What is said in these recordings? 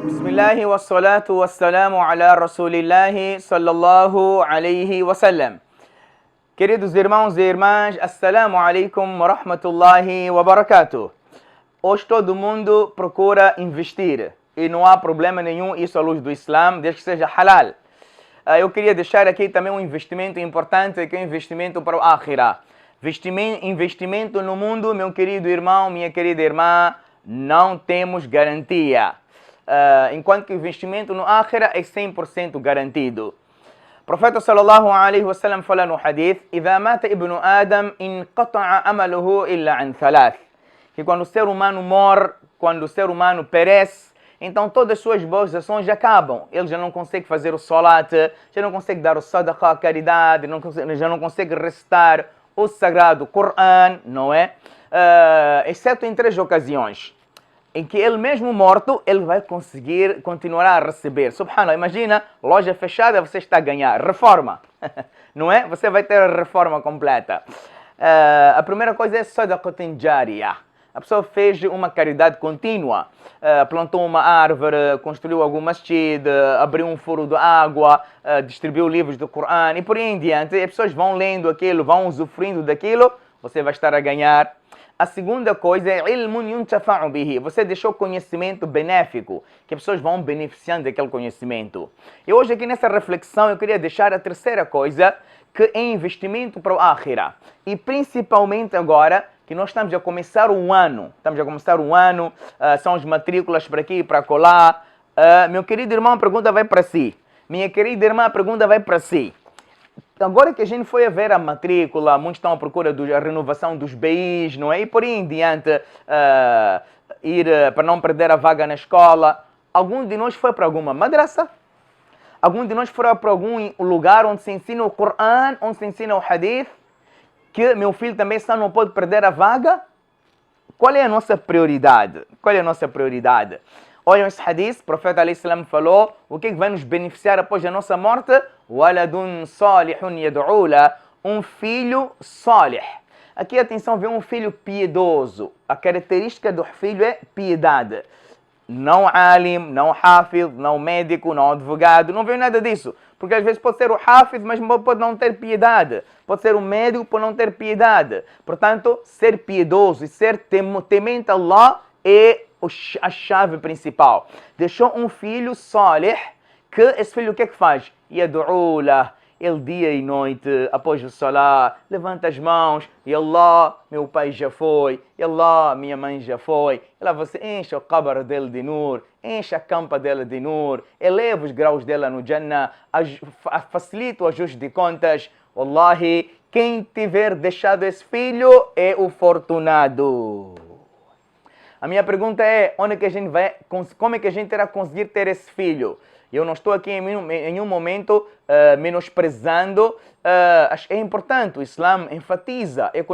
Bismillahi wa salatu wa salamu ala Rasulillahi sallallahu alayhi wa sallam. Queridos irmãos e irmãs, Assalamu alaikum wa rahmatullahi wa barakatuh. Hoje todo mundo procura investir e não há problema nenhum isso à luz do Islã, desde que seja halal. Eu queria deixar aqui também um investimento importante, que é o investimento para o Akhirah. Investimento no mundo, meu querido irmão, minha querida irmã, não temos garantia. Enquanto que o investimento no Akhirah é 100% garantido. O profeta sallallahu alaihi wasallam fala no hadith: "Idha mata ibnu Adam inqata'a amaluhu illa an thalath." Que quando o ser humano morre, quando o ser humano perece, então todas as suas boas ações já acabam. Ele já não consegue fazer o salat, já não consegue dar o sadaqah, a caridade, já não consegue recitar o sagrado Coran, não é? Exceto em 3 ocasiões. Em que ele mesmo morto, ele vai conseguir continuar a receber. Subhanallah, imagina, loja fechada, você está a ganhar. Reforma, não é? Você vai ter a reforma completa. A primeira coisa é sadaqatin jariyah. A pessoa fez uma caridade contínua. Plantou uma árvore, construiu algum masjid, abriu um furo de água, distribuiu livros do Coran e por aí em diante. As pessoas vão lendo aquilo, vão usufruindo daquilo, você vai estar a ganhar. A segunda coisa é ilmun yuntafa'u bihi. Você deixou conhecimento benéfico, que as pessoas vão beneficiando daquele conhecimento. E hoje aqui nessa reflexão eu queria deixar a terceira coisa, que é investimento para o Akhirah. E principalmente agora que nós estamos a começar um ano. São as matrículas para aqui e para colar. Meu querido irmão, a pergunta vai para si. Minha querida irmã, a pergunta vai para si. Agora que a gente foi a ver a matrícula, muitos estão à procura da renovação dos BIs, não é? E por aí em diante, para não perder a vaga na escola. Algum de nós foi para alguma madrasa? Algum de nós foi para algum lugar onde se ensina o Coran, onde se ensina o Hadith? Que meu filho também só não pode perder a vaga? Qual é a nossa prioridade? Olhem esse hadith, o profeta alayhi salam falou, o que vai nos beneficiar após a nossa morte? Waladun salihun yad'ula, um filho salih. Aqui, atenção, vê um filho piedoso. A característica do filho é piedade. Não alim, não hafiz, não médico, não advogado, não vê nada disso. Porque às vezes pode ser o hafiz, mas pode não ter piedade. Pode ser o médico, pode não ter piedade. Portanto, ser piedoso e ser temente a Allah é a chave principal. Deixou um filho salih, que esse filho o que é que faz? Yad'ula, ele dia e noite, após o salah, levanta as mãos, e Allah, meu pai já foi, e Allah, minha mãe já foi. E lá você enche o qabr dele de nur, enche a campa dela de nur, eleva os graus dela no Jannah, facilita o ajuste de contas. Wallahi, quem tiver deixado esse filho é o fortunado. A minha pergunta é, como é que a gente irá conseguir ter esse filho? Eu não estou aqui em nenhum momento menosprezando. É importante, o Islã enfatiza, é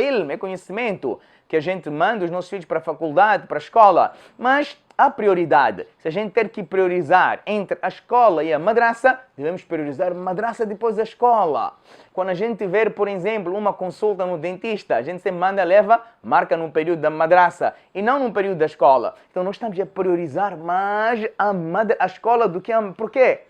ilm, é conhecimento, que a gente manda os nossos filhos para a faculdade, para a escola. Mas há prioridade. Se a gente ter que priorizar entre a escola e a madrasa, devemos priorizar a madrasa depois da escola. Quando a gente tiver, por exemplo, uma consulta no dentista, a gente sempre marca no período da madrasa e não no período da escola. Então nós estamos a priorizar mais a escola do que a... Por quê?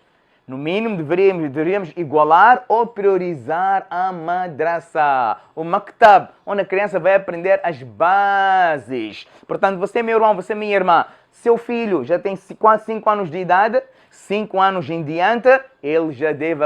No mínimo deveríamos igualar ou priorizar a madrasa, o maktab, onde a criança vai aprender as bases. Portanto, você, meu irmão, você, minha irmã, seu filho já tem quase 5 anos de idade, 5 anos em diante, ele já deve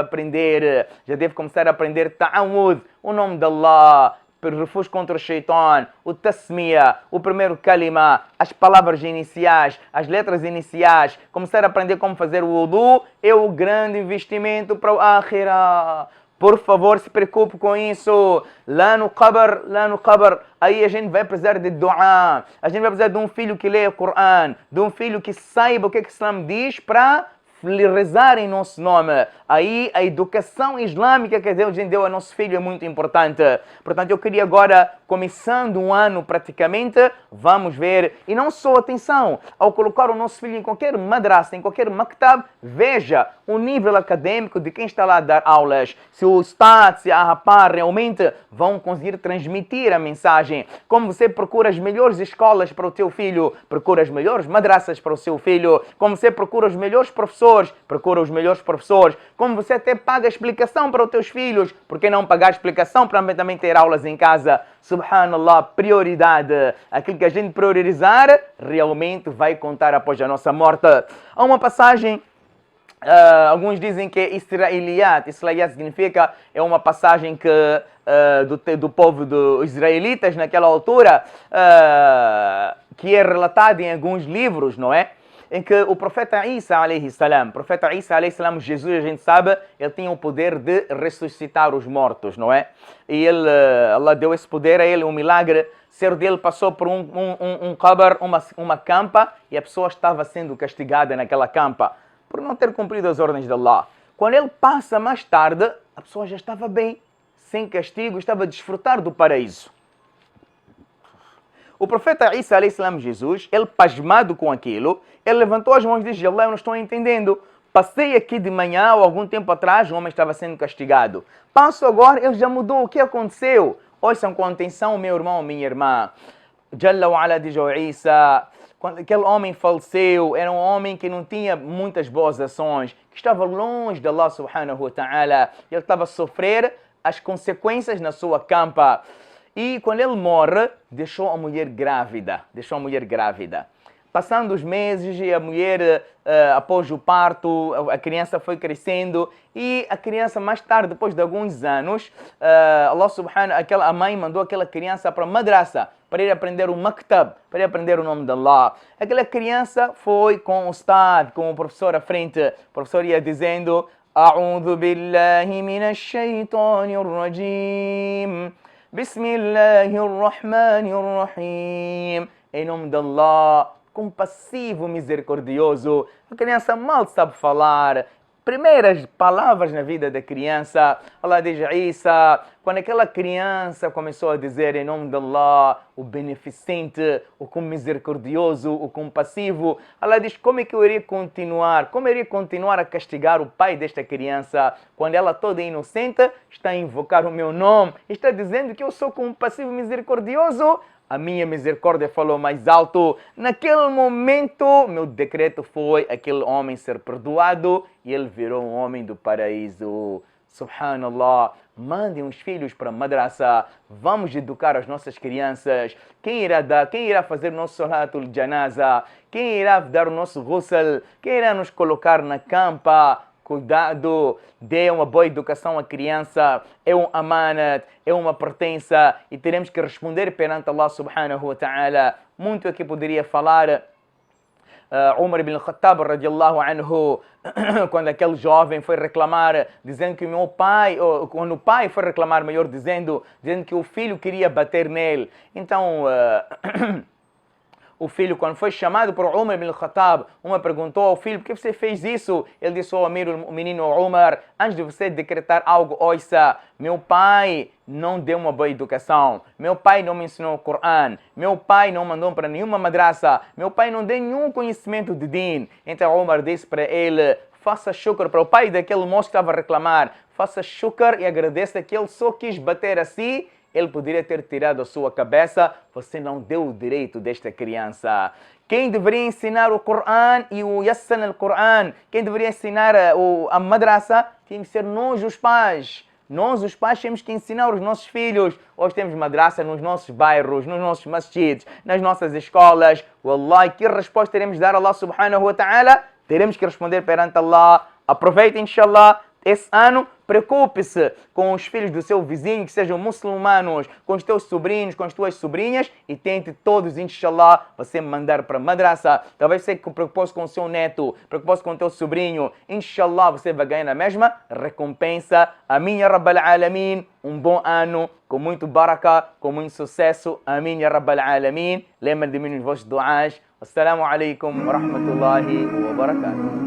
começar a aprender ta'awud, o nome de Allah, refúgio contra o shaitan, o tasmiya, o primeiro kalima, as palavras iniciais, as letras iniciais, começar a aprender como fazer o wudu, é o grande investimento para o Akhirah. Por favor, se preocupe com isso. Lá no qabr, aí a gente vai precisar de dua. A gente vai precisar de um filho que leia o Coran, de um filho que saiba o que o Islam diz para rezar em nosso nome. Aí a educação islâmica que Deus deu a nosso filho é muito importante. Portanto, eu queria agora, começando um ano praticamente, vamos ver, e não só, atenção, ao colocar o nosso filho em qualquer madrasa, em qualquer maktab, veja o nível acadêmico de quem está lá a dar aulas. Se o Ustad, se a Rapar realmente vão conseguir transmitir a mensagem. Como você procura as melhores escolas para o teu filho, procura as melhores madraças para o seu filho. Como você procura os melhores professores, procura os melhores professores. Como você até paga explicação para os teus filhos, por que não pagar explicação para também ter aulas em casa? Subhanallah, prioridade. Aquilo que a gente priorizar realmente vai contar após a nossa morte. Há uma passagem, alguns dizem que é Israeliyat. Israeliyat significa, é uma passagem que, do povo dos israelitas naquela altura, que é relatada em alguns livros, não é? Em que o profeta Isa, Jesus, a gente sabe, ele tinha o poder de ressuscitar os mortos, não é? E Allah deu esse poder a ele, um milagre. Ser dele passou por um qabr, uma campa, e a pessoa estava sendo castigada naquela campa por não ter cumprido as ordens de Allah. Quando ele passa mais tarde, a pessoa já estava bem, sem castigo, estava a desfrutar do paraíso. O profeta Isa, Jesus, ele pasmado com aquilo, ele levantou as mãos e disse: Allah, eu não estou entendendo. Passei aqui de manhã ou algum tempo atrás, o homem estava sendo castigado. Passo agora, ele já mudou. O que aconteceu? Ouçam com atenção, meu irmão, minha irmã. Jalla wa ala diz ao Isa, quando aquele homem faleceu, era um homem que não tinha muitas boas ações, que estava longe de Allah subhanahu wa ta'ala. Ele estava a sofrer as consequências na sua campa. E quando ele morre, deixou a mulher grávida. Passando os meses, e a mulher, após o parto, a criança foi crescendo. E a criança, mais tarde, depois de alguns anos, Allah subhanahu, a mãe mandou aquela criança para a madrasa, para ir aprender o maktab, para ir aprender o nome de Allah. Aquela criança foi com o Ustad, com o professor à frente. O professor ia dizendo: A'udhu billahi minash shaitanir rajim. Bismillahirrahmanirrahim. Em nome de Allah, compassivo, misericordioso. A criança mal sabe falar. Primeiras palavras na vida da criança. Allah diz a Isa, quando aquela criança começou a dizer em nome de Allah, o beneficente, o misericordioso, o compassivo, Allah diz: como é que eu iria continuar? Como eu iria continuar a castigar o pai desta criança quando ela toda inocente está a invocar o meu nome, está dizendo que eu sou compassivo e misericordioso? A minha misericórdia falou mais alto. Naquele momento, meu decreto foi aquele homem ser perdoado e ele virou um homem do paraíso. Subhanallah. Mandem os filhos para a madrasa. Vamos educar as nossas crianças. Quem irá fazer o nosso salatul janaza? Quem irá dar o nosso ghusl? Quem irá nos colocar na campa? Cuidado, dê uma boa educação à criança, é um amanat, é uma pertença e teremos que responder perante Allah subhanahu wa ta'ala. Muito aqui poderia falar. Umar ibn Khattab radiallahu anhu, quando aquele jovem foi reclamar, dizendo que meu pai, quando o pai foi reclamar, melhor dizendo que o filho queria bater nele. Então, o filho, quando foi chamado por Umar ibn Khattab, Umar perguntou ao filho: por que você fez isso? Ele disse ao menino Umar: antes de você decretar algo, ouça, meu pai não deu uma boa educação, meu pai não me ensinou o Coran, meu pai não mandou para nenhuma madrasa, meu pai não deu nenhum conhecimento de din. Então Umar disse para ele: faça shukr para o pai daquele moço que estava a reclamar, faça shukr e agradeça que ele só quis bater a si. Ele poderia ter tirado a sua cabeça, você não deu o direito desta criança. Quem deveria ensinar o Coran e o Yassan al-Quran, quem deveria ensinar a madrasa, tem que ser nós os pais. Nós os pais temos que ensinar os nossos filhos. Hoje temos madrasa nos nossos bairros, nos nossos masjids, nas nossas escolas. Wallahi, que resposta teremos de dar a Allah subhanahu wa ta'ala? Teremos que responder perante Allah. Aproveite, inshallah, esse ano. Preocupe-se com os filhos do seu vizinho, que sejam muçulmanos, com os teus sobrinhos, com as tuas sobrinhas, e tente todos, inshallah, você mandar para a madrasa. Talvez você preocupe-se com o seu neto, preocupe-se com o teu sobrinho, inshallah, você vai ganhar a mesma recompensa. Amin ya Rabbal Alamin. Um bom ano, com muito baraka, com muito sucesso. Amin ya Rabbal Alamin. Lembre de mim nos vossos duás. Assalamu alaikum wa rahmatullahi wa barakatuh.